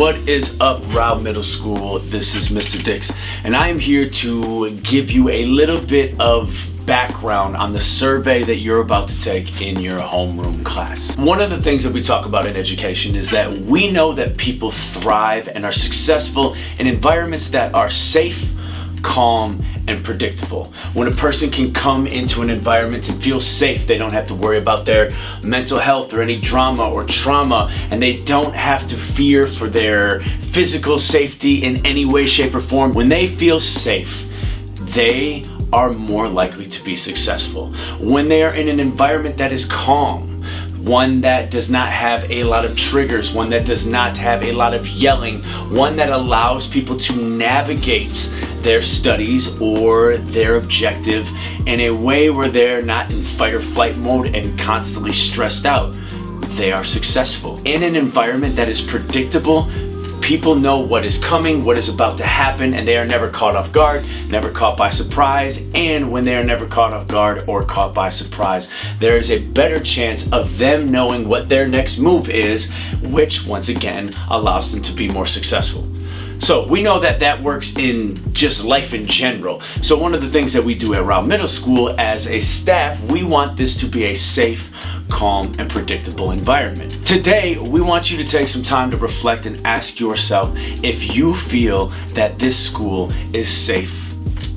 What is up, Rowe Middle School? This is Mr. Dix, and I am here to give you a little bit of background on the survey that you're about to take in your homeroom class. One of the things that we talk about in education is that we know that people thrive and are successful in environments that are safe, calm, and predictable. When a person can come into an environment and feel safe, they don't have to worry about their mental health or any drama or trauma, and they don't have to fear for their physical safety in any way, shape, or form. When they feel safe, they are more likely to be successful. When they are in an environment that is calm, one that does not have a lot of triggers, one that does not have a lot of yelling, one that allows people to navigate their studies or their objective in a way where they're not in fight or flight mode and constantly stressed out, they are successful. In an environment that is predictable, people know what is coming, what is about to happen, and they are never caught off guard, never caught by surprise. And when they are never caught off guard or caught by surprise, there is a better chance of them knowing what their next move is, which once again allows them to be more successful. So we know that that works in just life in general. So one of the things that we do at Rowe Middle School as a staff, we want this to be a safe, calm, and predictable environment. Today, we want you to take some time to reflect and ask yourself if you feel that this school is safe,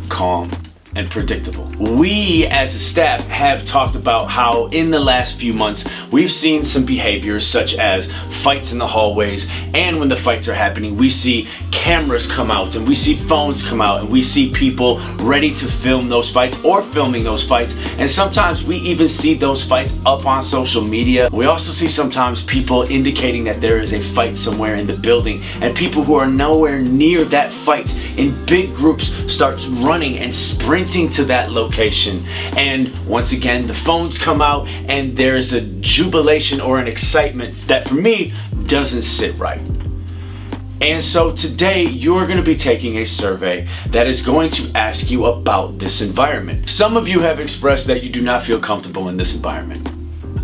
calm, and predictable. We as a staff have talked about how in the last few months we've seen some behaviors such as fights in the hallways, and when the fights are happening we see cameras come out and we see phones come out and we see people ready to film those fights or filming those fights, and sometimes we even see those fights up on social media. We also see sometimes people indicating that there is a fight somewhere in the building, and people who are nowhere near that fight in big groups starts running and sprinting to that location, and once again the phones come out and there's a jubilation or an excitement that for me doesn't sit right. And so today you're going to be taking a survey that is going to ask you about this environment. Some of you have expressed that you do not feel comfortable in this environment.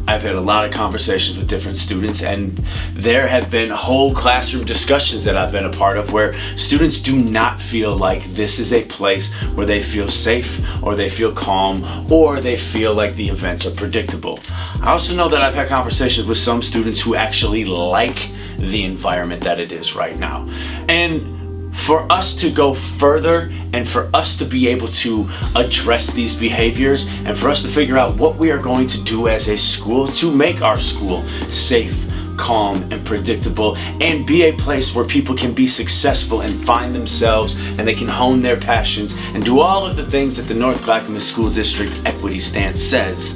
I've had a lot of conversations with different students, and there have been whole classroom discussions that I've been a part of where students do not feel like this is a place where they feel safe or they feel calm or they feel like the events are predictable. I also know that I've had conversations with some students who actually like the environment that it is right now. And for us to go further and for us to be able to address these behaviors and for us to figure out what we are going to do as a school to make our school safe, calm, and predictable, and be a place where people can be successful and find themselves and they can hone their passions and do all of the things that the North Clackamas School District Equity Stance says,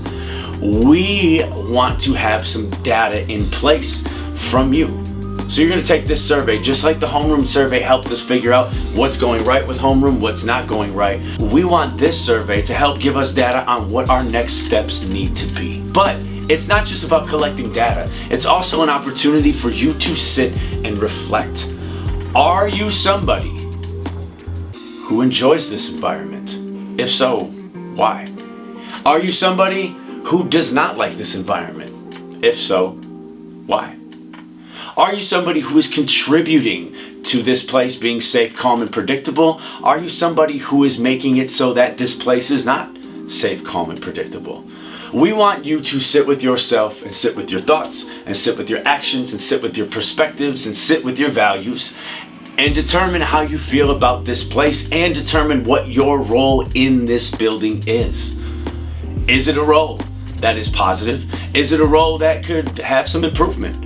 we want to have some data in place from you. So you're going to take this survey, just like the homeroom survey helped us figure out what's going right with homeroom, what's not going right. We want this survey to help give us data on what our next steps need to be. But it's not just about collecting data. It's also an opportunity for you to sit and reflect. Are you somebody who enjoys this environment? If so, why? Are you somebody who does not like this environment? If so, why? Are you somebody who is contributing to this place being safe, calm, and predictable? Are you somebody who is making it so that this place is not safe, calm, and predictable? We want you to sit with yourself and sit with your thoughts and sit with your actions and sit with your perspectives and sit with your values and determine how you feel about this place and determine what your role in this building is. Is it a role that is positive? Is it a role that could have some improvement?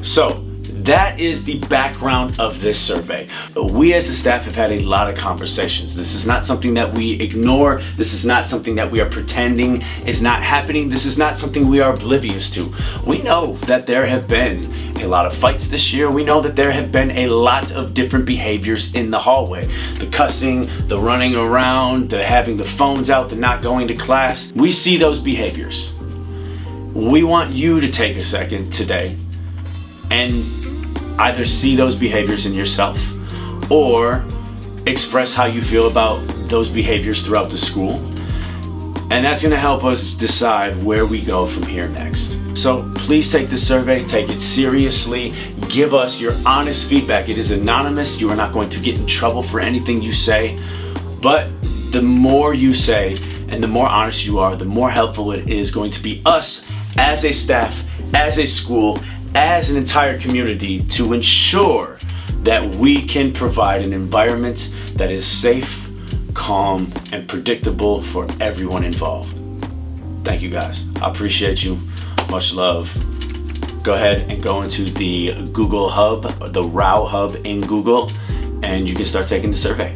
So that is the background of this survey. We as a staff have had a lot of conversations. This is not something that we ignore. This is not something that we are pretending is not happening. This is not something we are oblivious to. We know that there have been a lot of fights this year. We know that there have been a lot of different behaviors in the hallway. The cussing, the running around, the having the phones out, the not going to class. We see those behaviors. We want you to take a second today and either see those behaviors in yourself or express how you feel about those behaviors throughout the school. And that's going to help us decide where we go from here next. So please take this survey, take it seriously, give us your honest feedback. It is anonymous. You are not going to get in trouble for anything you say, but the more you say and the more honest you are, the more helpful it is going to be us as a staff, as a school, as an entire community to ensure that we can provide an environment that is safe, calm, and predictable for everyone involved. Thank you guys. I appreciate you. Much love. Go ahead and go into the Google Hub, the Rowe Hub in Google, and you can start taking the survey.